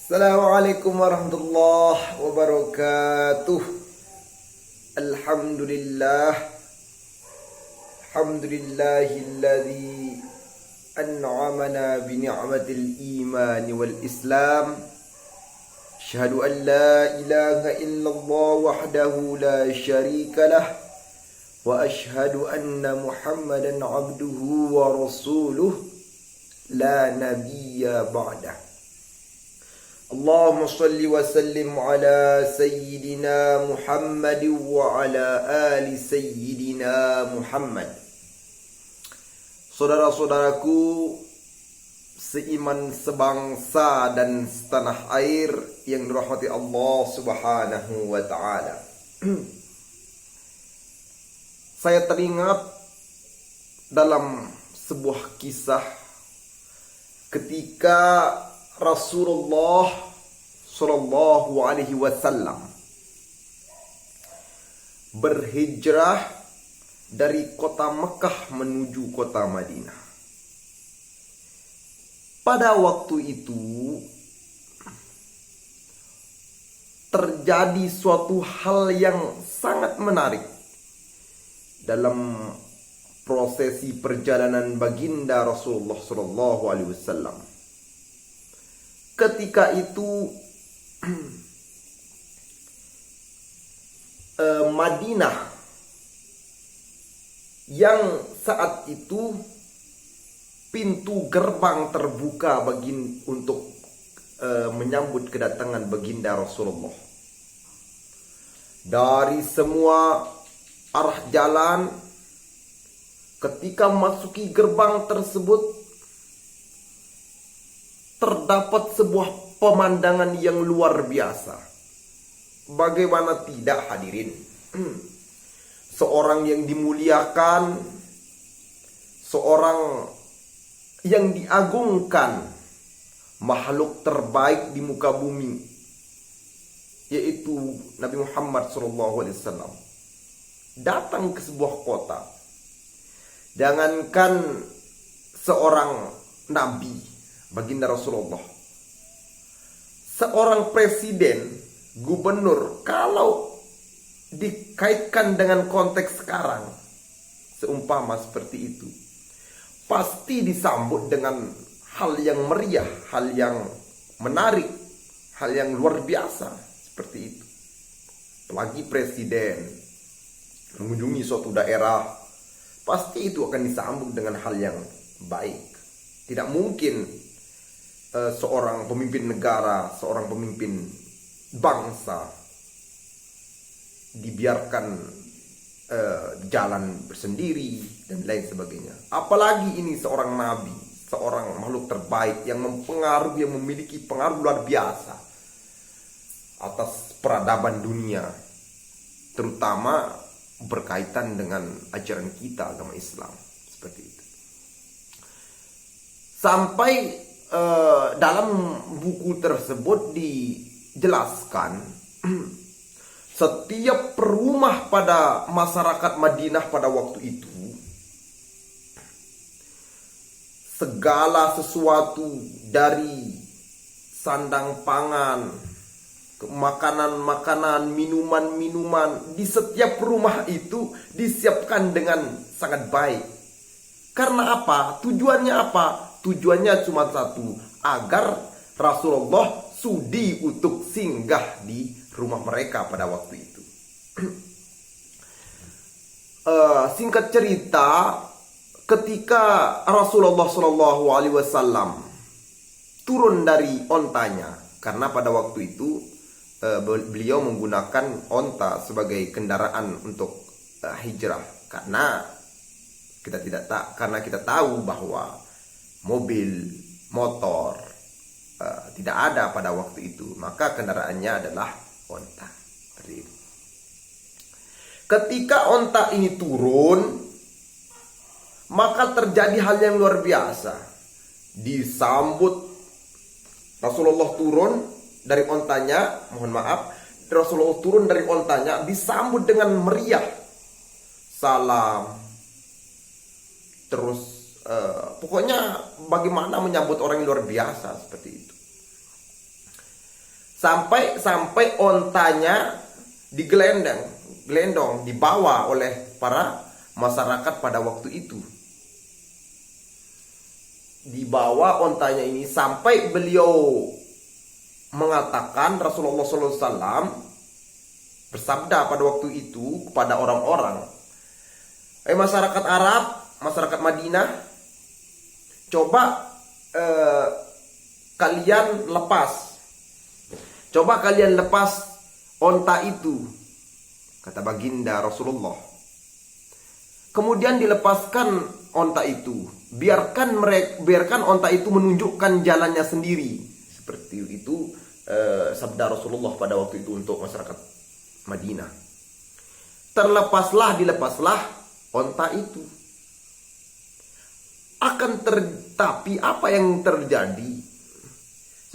Assalamualaikum warahmatullahi wabarakatuh. Alhamdulillah. Alhamdulillahilladzi an'amana bi ni'matil iman wal islam. Asyhadu an la ilaha illallah wahdahu la syarika lah. Wa asyhadu anna Muhammadan abduhu wa rasuluh la nabiyya ba'dah. Allahumma salli wa sallim ala Sayyidina Muhammad wa ala ali Sayyidina Muhammad. Saudara-saudaraku seiman, sebangsa dan setanah air yang dirahmati Allah Subhanahu wa ta'ala. Saya teringat dalam sebuah kisah ketika Rasulullah Shallallahu Alaihi Wasallam berhijrah dari kota Mekah menuju kota Madinah. Pada waktu itu terjadi suatu hal yang sangat menarik dalam prosesi perjalanan baginda Rasulullah Shallallahu Alaihi Wasallam. Ketika itu Madinah yang saat itu pintu gerbang terbuka untuk menyambut kedatangan baginda Rasulullah. Dari semua arah jalan, ketika memasuki gerbang tersebut terdapat sebuah pemandangan yang luar biasa. Bagaimana tidak, hadirin? Seorang yang dimuliakan, seorang yang diagungkan, makhluk terbaik di muka bumi, yaitu Nabi Muhammad SAW, datang ke sebuah kota. Jangankan seorang nabi, baginda Rasulullah, seorang presiden, gubernur, kalau dikaitkan dengan konteks sekarang, seumpama seperti itu, pasti disambut dengan hal yang meriah, hal yang menarik, hal yang luar biasa seperti itu. Apalagi presiden mengunjungi suatu daerah, pasti itu akan disambut dengan hal yang baik. Tidak mungkin seorang pemimpin negara, seorang pemimpin bangsa dibiarkan jalan bersendiri dan lain sebagainya. Apalagi ini seorang nabi, seorang makhluk terbaik yang mempengaruhi, yang memiliki pengaruh luar biasa atas peradaban dunia, terutama berkaitan dengan ajaran kita, agama Islam, seperti itu. Sampai dalam buku tersebut dijelaskan setiap rumah pada masyarakat Madinah pada waktu itu, segala sesuatu dari sandang pangan, makanan-makanan, minuman-minuman di setiap rumah itu disiapkan dengan sangat baik. Karena apa? Tujuannya apa? Tujuannya cuma satu, agar Rasulullah sudi untuk singgah di rumah mereka pada waktu itu. Singkat cerita, ketika Rasulullah SAW turun dari ontanya, karena pada waktu itu beliau menggunakan onta sebagai kendaraan untuk hijrah, karena kita tahu bahwa mobil, motor tidak ada pada waktu itu, maka kendaraannya adalah onta. Ketika onta ini turun, maka terjadi hal yang luar biasa. Disambut Rasulullah turun dari ontanya, Rasulullah turun dari ontanya disambut dengan meriah, salam, terus pokoknya bagaimana menyambut orang yang luar biasa seperti itu. Sampai ontanya gelendong dibawa oleh para masyarakat pada waktu itu. Dibawa ontanya ini sampai beliau mengatakan, Rasulullah SAW bersabda pada waktu itu kepada orang-orang, masyarakat Arab, masyarakat Madinah, coba kalian lepas onta itu, kata baginda Rasulullah. Kemudian dilepaskan onta itu, biarkan onta itu menunjukkan jalannya sendiri. Seperti itu sabda Rasulullah pada waktu itu untuk masyarakat Madinah. Dilepaslah onta itu. Tapi apa yang terjadi?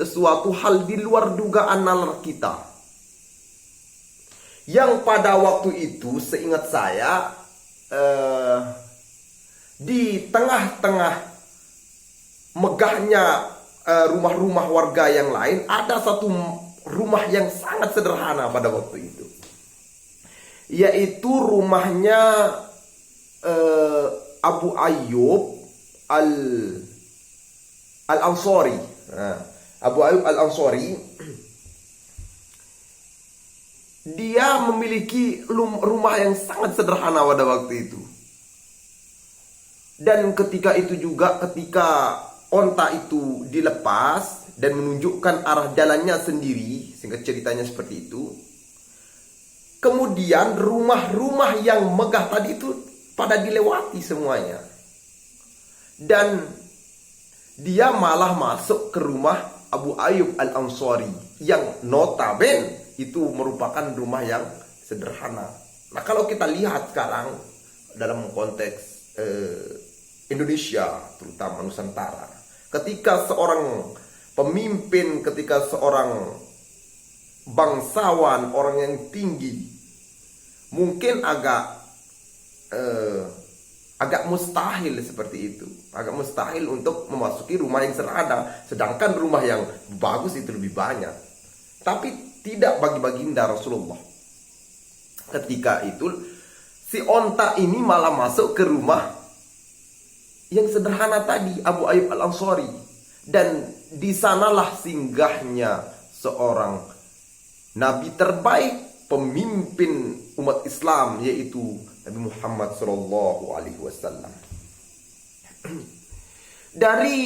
Sesuatu hal di luar dugaan nalar kita. Yang pada waktu itu seingat saya, di tengah-tengah megahnya rumah-rumah warga yang lain, ada satu rumah yang sangat sederhana pada waktu itu, yaitu rumahnya Abu Ayyub Al-Ansari. Abu Ayyub Al-Ansari, dia memiliki rumah yang sangat sederhana pada waktu itu. Dan ketika onta itu dilepas dan menunjukkan arah jalannya sendiri, singkat ceritanya seperti itu. Kemudian rumah-rumah yang megah tadi itu pada dilewati semuanya. Dan dia malah masuk ke rumah Abu Ayyub Al-Ansari yang notabene itu merupakan rumah yang sederhana. Nah, kalau kita lihat sekarang dalam konteks Indonesia, terutama Nusantara, ketika seorang pemimpin, ketika seorang bangsawan, orang yang tinggi, mungkin agak mustahil seperti itu. Agak mustahil untuk memasuki rumah yang sederhana, sedangkan rumah yang bagus itu lebih banyak. Tapi tidak bagi baginda Rasulullah. Ketika itu si onta ini malah masuk ke rumah yang sederhana tadi, Abu Ayyub Al-Ansari. Dan di sanalah singgahnya seorang nabi terbaik, pemimpin umat Islam, yaitu Nabi Muhammad SAW. Dari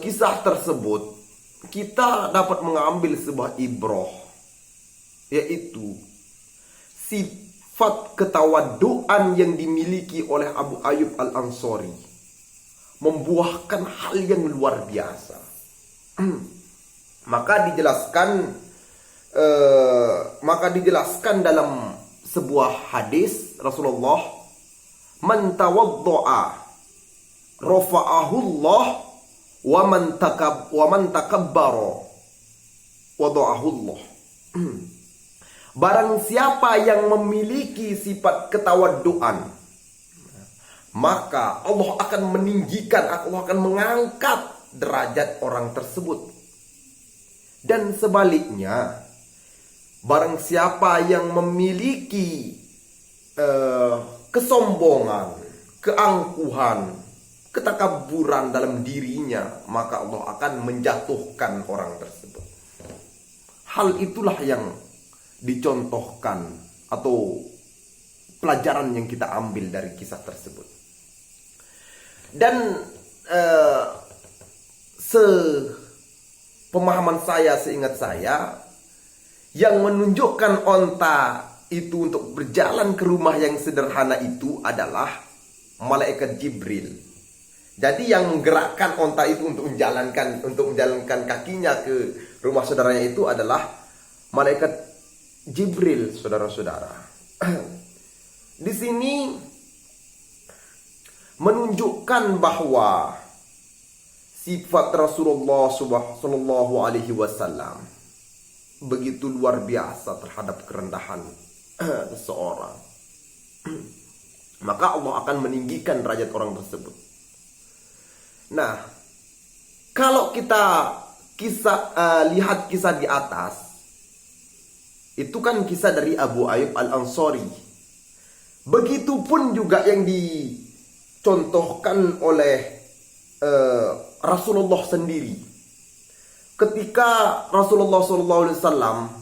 kisah tersebut kita dapat mengambil sebuah ibrah, yaitu sifat ketawaduan yang dimiliki oleh Abu Ayyub Al-Ansari membuahkan hal yang luar biasa. Maka dijelaskan dalam sebuah hadis Rasulullah, man tawaddo'a rafa'ahullah wa man takabbara wada'ahullah. Barang siapa yang memiliki sifat ketawaduan, maka Allah akan meninggikan, Allah akan mengangkat derajat orang tersebut. Dan sebaliknya, barang siapa yang memiliki kesombongan, keangkuhan, ketakaburan dalam dirinya, maka Allah akan menjatuhkan orang tersebut. Hal itulah yang dicontohkan atau pelajaran yang kita ambil dari kisah tersebut. Dan pemahaman saya, seingat saya, yang menunjukkan onta itu untuk berjalan ke rumah yang sederhana itu adalah malaikat Jibril. Jadi yang menggerakkan onta itu untuk menjalankan kakinya ke rumah saudaranya itu adalah malaikat Jibril, saudara-saudara. Di sini menunjukkan bahwa sifat Rasulullah Sallallahu Alaihi Wasallam begitu luar biasa terhadap kerendahan seseorang. Maka Allah akan meninggikan derajat orang tersebut. Nah, kalau kita lihat kisah di atas, itu kan kisah dari Abu Ayyub Al-Ansari. Begitupun juga yang dicontohkan oleh Rasulullah sendiri. Ketika Rasulullah SAW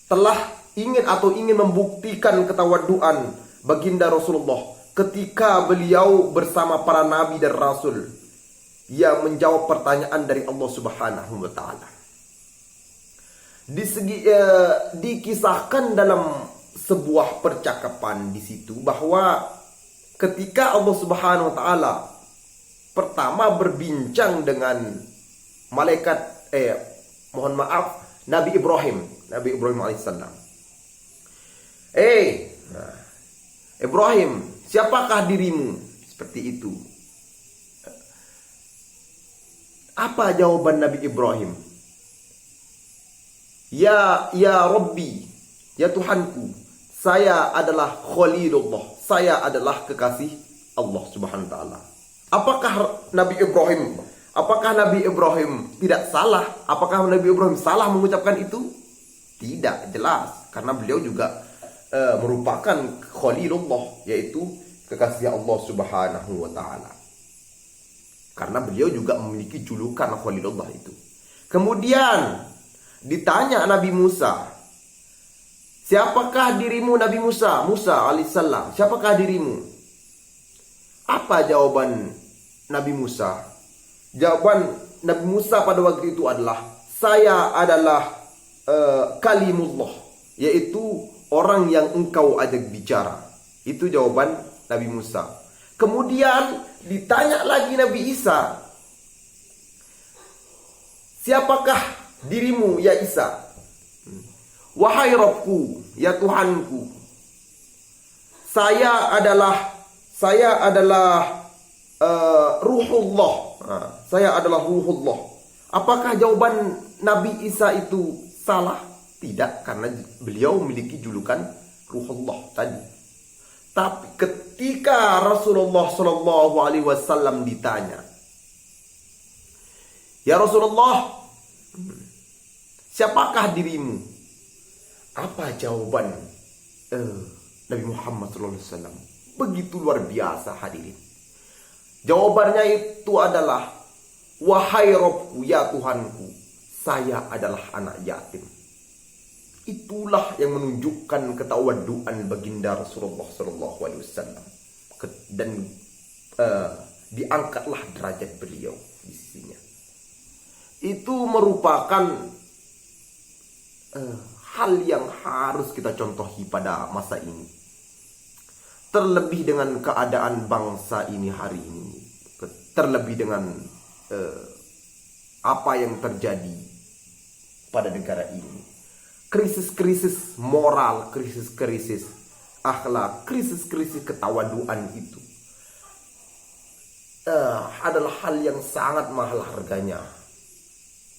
telah ingin membuktikan ketawaduan baginda Rasulullah ketika beliau bersama para nabi dan rasul, ia menjawab pertanyaan dari Allah Subhanahu wa taala. Dikisahkan dalam sebuah percakapan di situ bahwa ketika Allah Subhanahu wa taala pertama berbincang dengan Nabi Ibrahim alaihissalam. Ibrahim, siapakah dirimu? Seperti itu. Apa jawaban Nabi Ibrahim? Ya Rabbi, ya Tuhanku, saya adalah Khalilullah, saya adalah kekasih Allah Subhanahu wa taala. Apakah Nabi Ibrahim tidak salah? Apakah Nabi Ibrahim salah mengucapkan itu? Tidak, jelas, karena beliau juga merupakan Khalilullah, yaitu kekasih Allah Subhanahu wa taala. Karena beliau juga memiliki julukan Khalilullah itu. Kemudian ditanya Nabi Musa, siapakah dirimu Nabi Musa? Musa alaihissalam, siapakah dirimu? Apa jawaban Nabi Musa? Jawaban Nabi Musa pada waktu itu adalah, saya adalah kalimullah, yaitu orang yang engkau ajak bicara. Itu jawaban Nabi Musa. Kemudian ditanya lagi Nabi Isa, siapakah dirimu ya Isa? Wahai Rabbku, ya Tuhanku, saya adalah Ruhullah. Saya adalah Ruhullah. Apakah jawaban Nabi Isa itu salah? Tidak, karena beliau memiliki julukan Ruhullah tadi. Tapi ketika Rasulullah SAW ditanya, ya Rasulullah, siapakah dirimu? Apa jawaban Nabi Muhammad SAW? Begitu luar biasa, hadirin. Jawabannya itu adalah, wahai Rabbku, ya Tuhanku, saya adalah anak yatim. Itulah yang menunjukkan ketawaduan baginda Rasulullah SAW. Dan diangkatlah derajat beliau di sisinya. Itu merupakan hal yang harus kita contohi pada masa ini. Terlebih dengan keadaan bangsa ini hari ini. Terlebih dengan apa yang terjadi pada negara ini. Krisis-krisis moral, krisis-krisis akhlak, krisis-krisis ketawaduan itu adalah hal yang sangat mahal harganya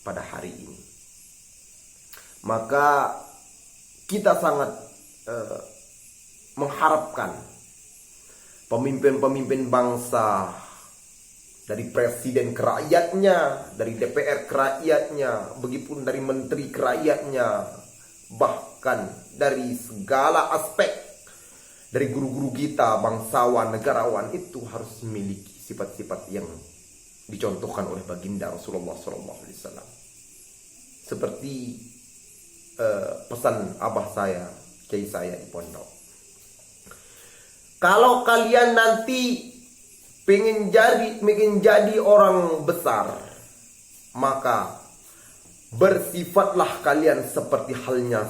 pada hari ini. Maka kita sangat mengharapkan pemimpin-pemimpin bangsa, dari presiden ke rakyatnya, dari DPR ke rakyatnya, begitupun dari menteri ke rakyatnya, bahkan dari segala aspek, dari guru-guru kita, bangsawan, negarawan, itu harus memiliki sifat-sifat yang dicontohkan oleh baginda Rasulullah SAW. Seperti pesan abah saya, kiai saya di pondok. Kalau kalian nanti pengen jadi orang besar, maka bersifatlah kalian seperti halnya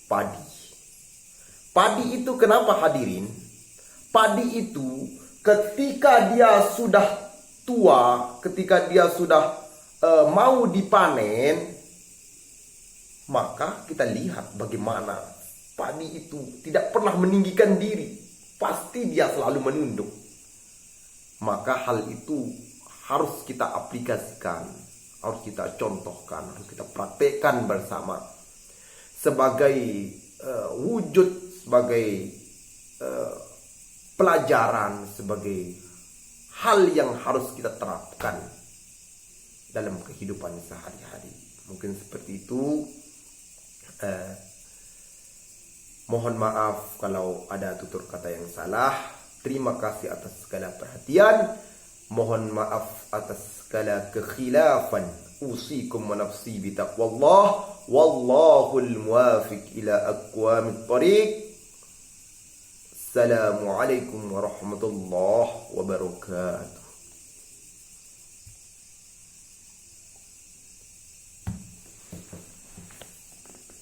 padi. Padi itu kenapa, hadirin? Padi itu ketika dia sudah tua, ketika dia sudah mau dipanen, maka kita lihat bagaimana padi itu tidak pernah meninggikan diri. Pasti dia selalu menunduk. Maka hal itu harus kita aplikasikan, harus kita contohkan, harus kita praktekkan bersama sebagai wujud, sebagai pelajaran, sebagai hal yang harus kita terapkan dalam kehidupan sehari-hari. Mungkin seperti itu. Mohon maaf kalau ada tutur kata yang salah. Terima kasih atas segala perhatian. Mohon maaf atas segala kekhilafan. Usikum wa nafsi bitaqwallah. Wallahul muwafiq ila aqwamit thariq. Assalamualaikum warahmatullahi wabarakatuh.